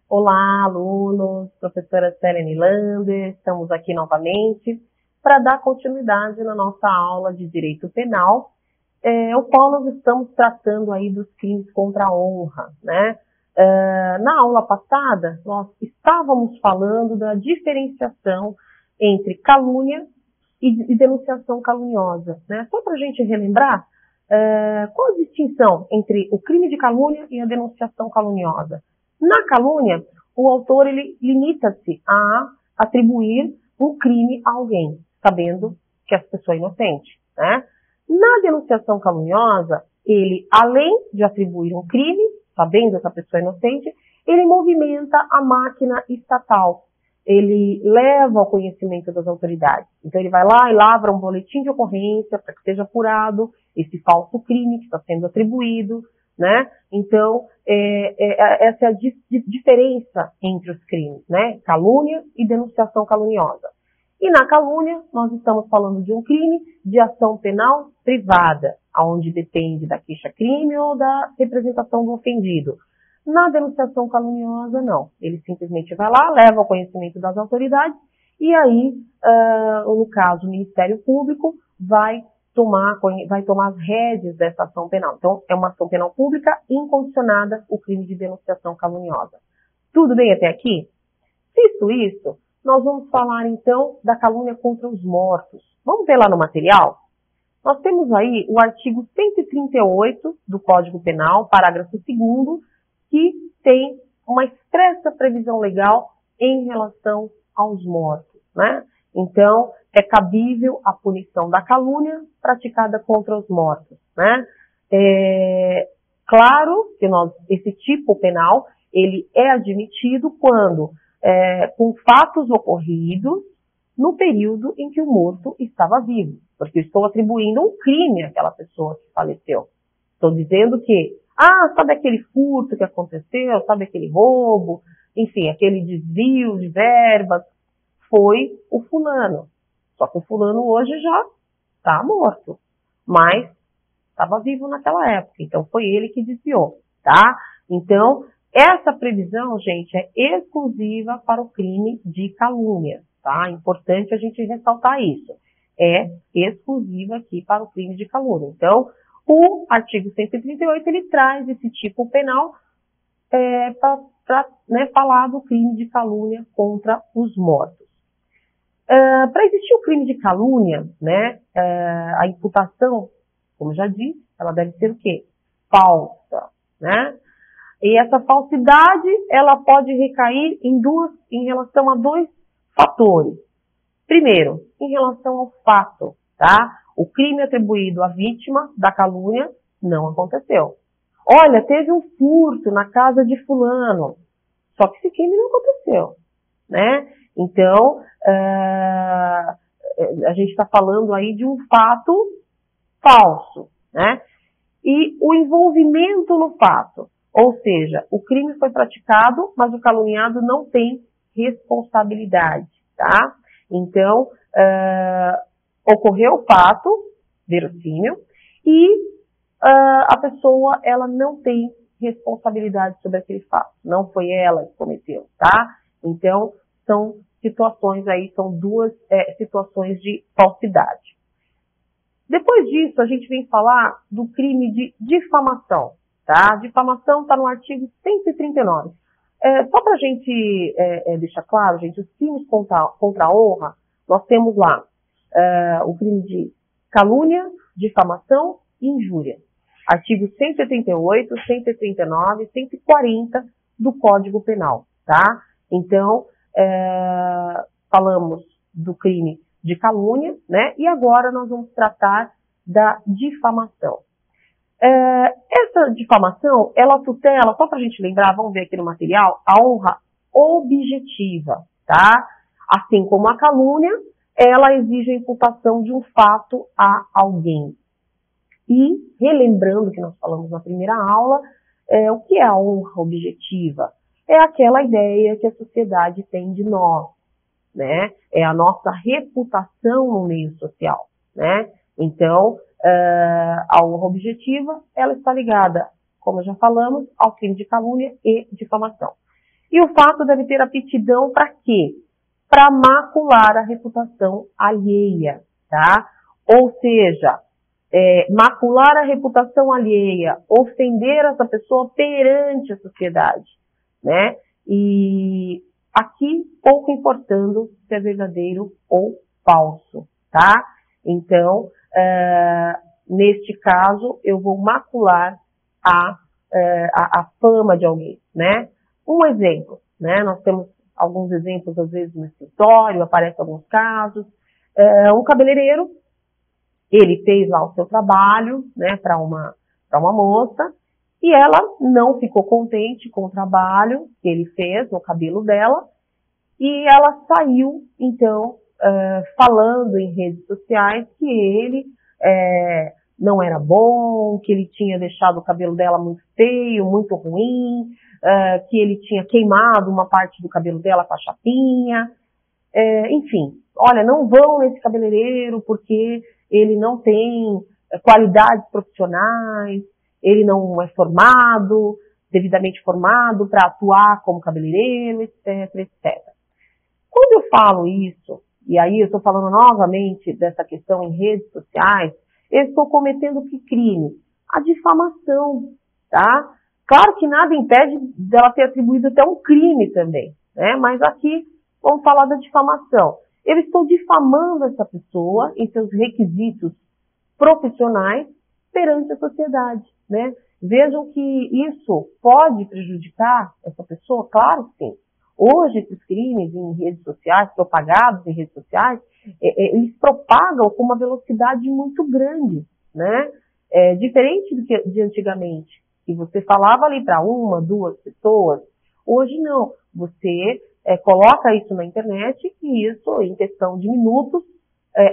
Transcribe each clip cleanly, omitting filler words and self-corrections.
Olá, alunos, professora Selene Lander, estamos aqui novamente para dar continuidade na nossa aula de Direito Penal, o qual nós estamos tratando aí dos crimes contra a honra, né? Na aula passada, nós estávamos falando da diferenciação entre calúnia e denunciação caluniosa, né? Só para a gente relembrar, qual a distinção entre o crime de calúnia e a denunciação caluniosa? Na calúnia, o autor ele limita-se a atribuir um crime a alguém, sabendo que essa pessoa é inocente, né? Na denunciação caluniosa, ele, além de atribuir um crime, sabendo que essa pessoa é inocente, ele movimenta a máquina estatal. Ele leva ao conhecimento das autoridades. Então, ele vai lá e lavra um boletim de ocorrência para que seja apurado esse falso crime que está sendo atribuído, né? Então, essa é a diferença entre os crimes, né? Calúnia e denunciação caluniosa. E na calúnia, nós estamos falando de um crime de ação penal privada, onde depende da queixa-crime ou da representação do ofendido. Na denunciação caluniosa, não. Ele simplesmente vai lá, leva ao conhecimento das autoridades e aí, no caso, o Ministério Público vai tomar as rédeas dessa ação penal. Então, é uma ação penal pública incondicionada o crime de denunciação caluniosa. Tudo bem até aqui? Visto isso, nós vamos falar então da calúnia contra os mortos. Vamos ver lá no material? Nós temos aí o artigo 138 do Código Penal, parágrafo 2º, que tem uma expressa previsão legal em relação aos mortos, né? Então, é cabível a punição da calúnia praticada contra os mortos, né? Claro que esse tipo penal, ele é admitido quando, com fatos ocorridos no período em que o morto estava vivo, porque eu estou atribuindo um crime àquela pessoa que faleceu. Estou dizendo que, sabe aquele furto que aconteceu, sabe aquele roubo, enfim, aquele desvio de verbas, foi o fulano. Só que o fulano hoje já está morto, mas estava vivo naquela época, então foi ele que desviou, tá? Então, essa previsão, gente, é exclusiva para o crime de calúnia, tá? Importante a gente ressaltar isso. É exclusiva aqui para o crime de calúnia. Então, o artigo 138, ele traz esse tipo penal para falar do crime de calúnia contra os mortos. Para existir o crime de calúnia, né, a imputação, como já disse, ela deve ser o quê? Falsa, né? E essa falsidade, ela pode recair em relação a dois fatores. Primeiro, em relação ao fato, tá? O crime atribuído à vítima da calúnia não aconteceu. Olha, teve um furto na casa de fulano, só que esse crime não aconteceu, né? Então, a gente está falando aí de um fato falso, né? E o envolvimento no fato, ou seja, o crime foi praticado, mas o caluniado não tem responsabilidade, tá? Então, ocorreu o fato verossímil e a pessoa, ela não tem responsabilidade sobre aquele fato. Não foi ela que cometeu, tá? Então, são situações aí, são duas situações de falsidade. Depois disso, a gente vem falar do crime de difamação, tá? Difamação está no artigo 139. Só para a gente deixar claro, gente, os crimes contra a honra, nós temos lá o crime de calúnia, difamação e injúria. Artigo 138, 139, 140 do Código Penal, tá? Então, falamos do crime de calúnia, né? E agora nós vamos tratar da difamação. Essa difamação, ela tutela, só para a gente lembrar, vamos ver aqui no material, a honra objetiva, tá? Assim como a calúnia, ela exige a imputação de um fato a alguém. E, relembrando que nós falamos na primeira aula, o que é a honra objetiva? É aquela ideia que a sociedade tem de nós, né? É a nossa reputação no meio social, né? Então, a honra objetiva, ela está ligada, como já falamos, ao crime de calúnia e difamação. E o fato deve ter aptidão para quê? Para macular a reputação alheia, tá? Ou seja, macular a reputação alheia, ofender essa pessoa perante a sociedade, né? E aqui, pouco importando se é verdadeiro ou falso, tá? Então, neste caso, eu vou macular a fama de alguém, né? Um exemplo, né? Nós temos alguns exemplos, às vezes, no escritório, aparecem alguns casos. Um cabeleireiro, ele fez lá o seu trabalho, né, para uma moça, e ela não ficou contente com o trabalho que ele fez no cabelo dela, e ela saiu, então, falando em redes sociais que ele não era bom, que ele tinha deixado o cabelo dela muito feio, muito ruim, que ele tinha queimado uma parte do cabelo dela com a chapinha, enfim, olha, não vão nesse cabeleireiro porque ele não tem qualidades profissionais, ele não é formado, devidamente formado para atuar como cabeleireiro, etc, etc. Quando eu falo isso, e aí eu estou falando novamente dessa questão em redes sociais, eu estou cometendo que crime? A difamação, tá? Claro que nada impede dela ter atribuído até um crime também, né? Mas aqui vamos falar da difamação. Eu estou difamando essa pessoa em seus requisitos profissionais perante a sociedade, né? Vejam que isso pode prejudicar essa pessoa? Claro que sim. Hoje, esses crimes em redes sociais, propagados em redes sociais, eles propagam com uma velocidade muito grande, né? Diferente do que de antigamente, que você falava ali para uma, duas pessoas, hoje não. Você coloca isso na internet e isso, em questão de minutos,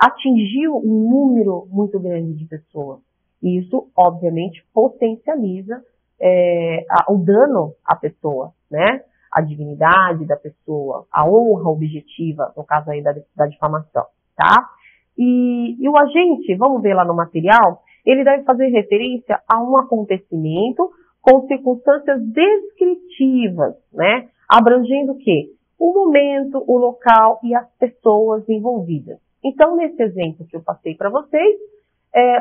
atingiu um número muito grande de pessoas. E isso, obviamente, potencializa o dano à pessoa, né? A dignidade da pessoa, a honra objetiva, no caso aí da difamação, tá? E o agente, vamos ver lá no material, ele deve fazer referência a um acontecimento com circunstâncias descritivas, né? Abrangendo o quê? O momento, o local e as pessoas envolvidas. Então, nesse exemplo que eu passei para vocês,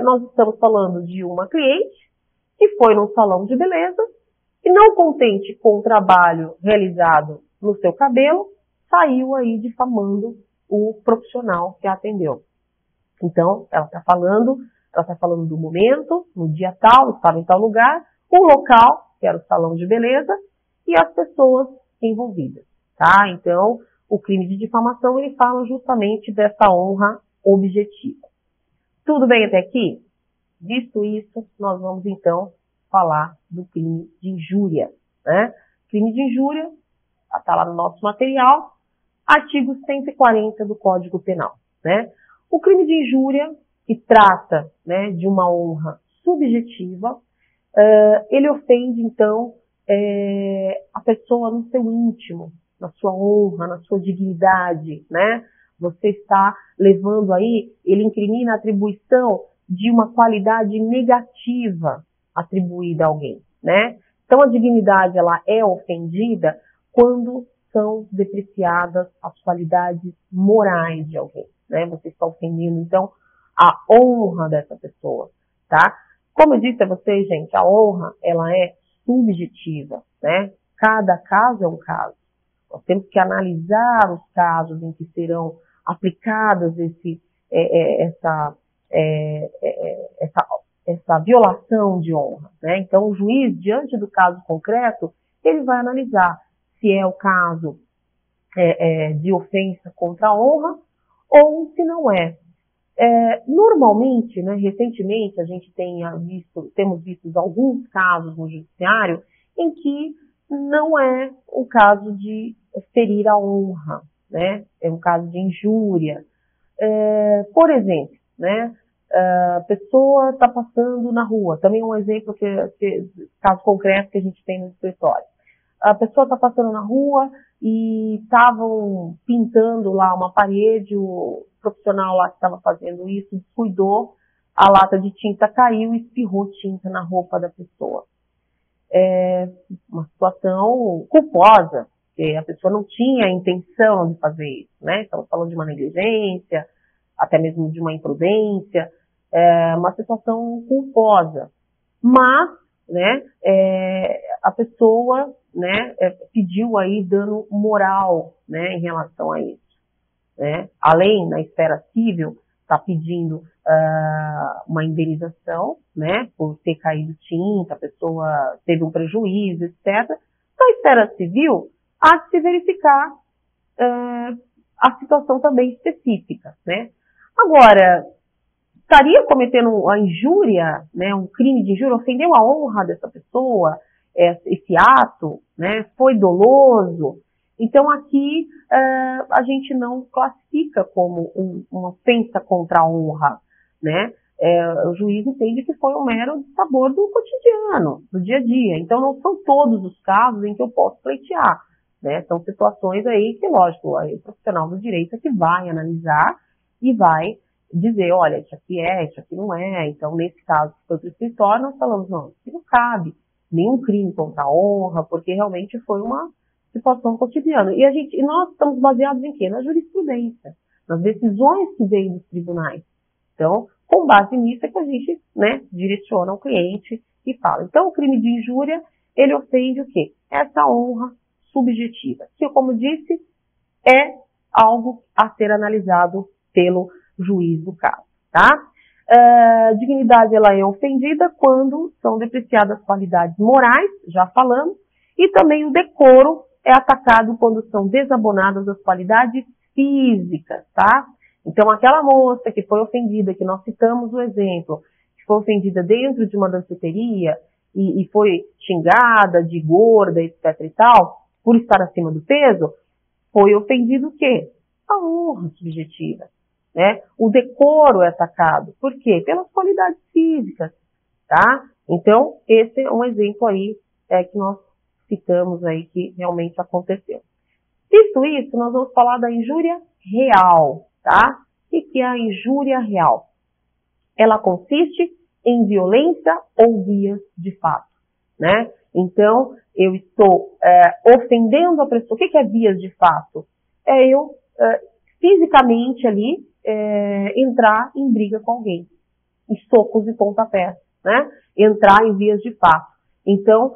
nós estamos falando de uma cliente que foi num salão de beleza e, não contente com o trabalho realizado no seu cabelo, saiu aí difamando o profissional que a atendeu. Então, ela está falando do momento, no dia tal, estava em tal lugar, o local, que era o salão de beleza, e as pessoas envolvidas, tá? Então, o crime de difamação, ele fala justamente dessa honra objetiva. Tudo bem até aqui? Visto isso, nós vamos então falar do crime de injúria, né? Crime de injúria, está lá no nosso material, artigo 140 do Código Penal, né? O crime de injúria, que trata, né, de uma honra subjetiva, ele ofende, então, a pessoa no seu íntimo, na sua honra, na sua dignidade, né? Você está levando aí, ele incrimina a atribuição de uma qualidade negativa atribuída a alguém, né? Então, a dignidade, ela é ofendida quando são depreciadas as qualidades morais de alguém, né? Você está ofendendo, então, a honra dessa pessoa, tá? Como eu disse a vocês, gente, a honra, ela é subjetiva, né? Cada caso é um caso. Nós temos que analisar os casos em que serão aplicadas essa violação de honra, né? Então, o juiz, diante do caso concreto, ele vai analisar se é o caso de ofensa contra a honra ou se não é. Normalmente, né, recentemente, a gente temos visto alguns casos no judiciário em que não é o caso de ferir a honra, né? É um caso de injúria. Por exemplo, né? A pessoa está passando na rua, também um exemplo caso concreto que a gente tem no escritório. A pessoa está passando na rua e estavam pintando lá uma parede, o profissional lá que estava fazendo isso descuidou, a lata de tinta caiu e espirrou tinta na roupa da pessoa. É uma situação culposa, porque a pessoa não tinha a intenção de fazer isso, né? Estamos falando de uma negligência, até mesmo de uma imprudência, uma situação culposa. Mas, né, a pessoa, né, pediu aí dano moral, né, em relação a isso, né? Além, na esfera civil, está pedindo uma indenização, né, por ter caído tinta, a pessoa teve um prejuízo, etc. Na esfera civil, há de se verificar a situação também específica, né? Agora, estaria cometendo a injúria, né, um crime de injúria, ofendeu a honra dessa pessoa, esse ato, né, foi doloso. Então aqui a gente não classifica como uma ofensa contra a honra, né? O juiz entende que foi um mero sabor do cotidiano, do dia a dia. Então não são todos os casos em que eu posso pleitear, né? São situações aí que, lógico, o profissional do direito é que vai analisar e vai dizer, olha, isso aqui não é. Então, nesse caso que foi para o escritório, nós falamos, não, isso não cabe nenhum crime contra a honra, porque realmente foi uma situação cotidiana. E nós estamos baseados em quê? Na jurisprudência, nas decisões que vêm dos tribunais. Então, com base nisso é que a gente, né, direciona ao cliente e fala. Então, o crime de injúria, ele ofende o quê? Essa honra subjetiva, que, como disse, é algo a ser analisado pelo juiz do caso, tá? Dignidade, ela é ofendida quando são depreciadas qualidades morais, já falamos, e também o decoro é atacado quando são desabonadas as qualidades físicas, tá? Então, aquela moça que foi ofendida, que nós citamos o exemplo, que foi ofendida dentro de uma danceteria e foi xingada de gorda, etc e tal, por estar acima do peso, foi ofendido o quê? A honra subjetiva, né? O decoro é atacado. Por quê? Pelas qualidades físicas, tá? Então, esse é um exemplo aí que nós citamos aí que realmente aconteceu. Visto isso, nós vamos falar da injúria real, tá? O que é a injúria real? Ela consiste em violência ou vias de fato, né? Então, eu estou ofendendo a pessoa. O que é vias de fato? É eu fisicamente ali entrar em briga com alguém, em socos e pontapés, né? Entrar em vias de fato. Então,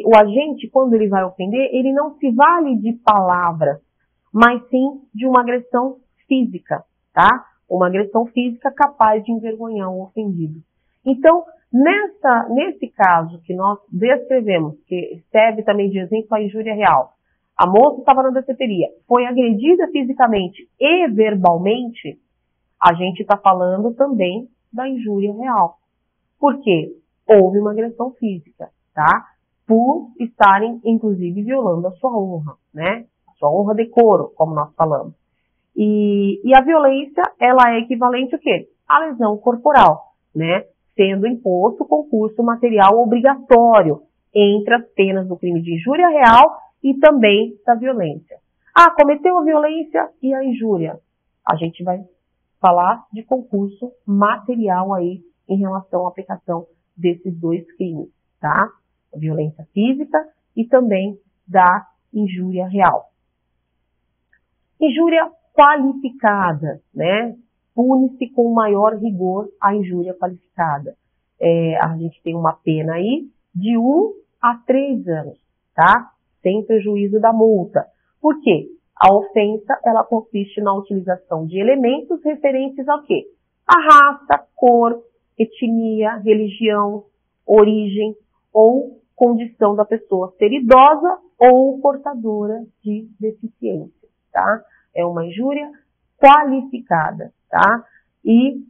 o agente, quando ele vai ofender, ele não se vale de palavras, mas sim de uma agressão física, tá? Uma agressão física capaz de envergonhar o ofendido. Então, nesse caso que nós descrevemos, que serve também de exemplo a injúria real, a moça estava na danceteria, foi agredida fisicamente e verbalmente, a gente está falando também da injúria real. Por quê? Houve uma agressão física, tá? Por estarem, inclusive, violando a sua honra, né? A sua honra, decoro, como nós falamos. E a violência, ela é equivalente a quê? À lesão corporal, né? Sendo imposto concurso material obrigatório entre as penas do crime de injúria real e também da violência. Cometeu a violência e a injúria. A gente vai falar de concurso material aí em relação à aplicação desses dois crimes, tá? A violência física e também da injúria real. Injúria qualificada, né? Pune-se com maior rigor a injúria qualificada. A gente tem uma pena aí de 1 a 3 anos, tá? Sem prejuízo da multa. Por quê? A ofensa, ela consiste na utilização de elementos referentes ao quê? A raça, cor, etnia, religião, origem ou condição da pessoa ser idosa ou portadora de deficiência, tá? É uma injúria qualificada, tá? E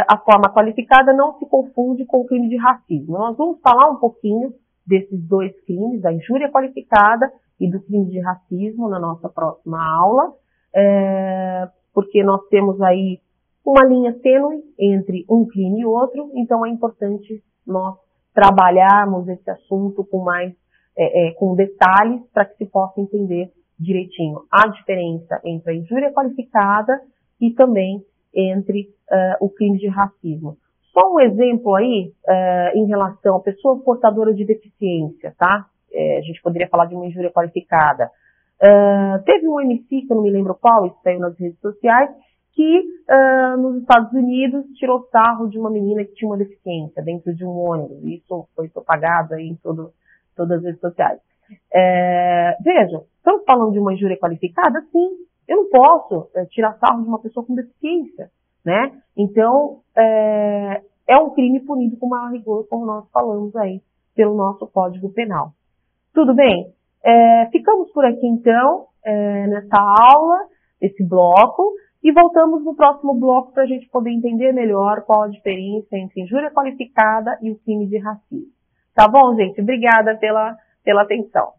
a forma qualificada não se confunde com o crime de racismo. Nós vamos falar um pouquinho desses dois crimes, da injúria qualificada e do crime de racismo na nossa próxima aula, porque nós temos aí uma linha tênue entre um crime e outro, então é importante nós trabalharmos esse assunto com mais, com detalhes para que se possa entender direitinho a diferença entre a injúria qualificada e também entre o crime de racismo. Só um exemplo aí em relação à pessoa portadora de deficiência, tá? A gente poderia falar de uma injúria qualificada. Teve um MC, que eu não me lembro qual, isso saiu nas redes sociais, que nos Estados Unidos tirou sarro de uma menina que tinha uma deficiência dentro de um ônibus. Isso foi propagado aí em todas as redes sociais. Vejam, estamos falando de uma injúria qualificada? Sim, eu não posso tirar sarro de uma pessoa com deficiência, né? Então, é um crime punido com maior rigor, como nós falamos aí, pelo nosso Código Penal. Tudo bem? Ficamos por aqui, então, nessa aula, esse bloco, e voltamos no próximo bloco para a gente poder entender melhor qual a diferença entre injúria qualificada e o crime de racismo. Tá bom, gente? Obrigada pela atenção.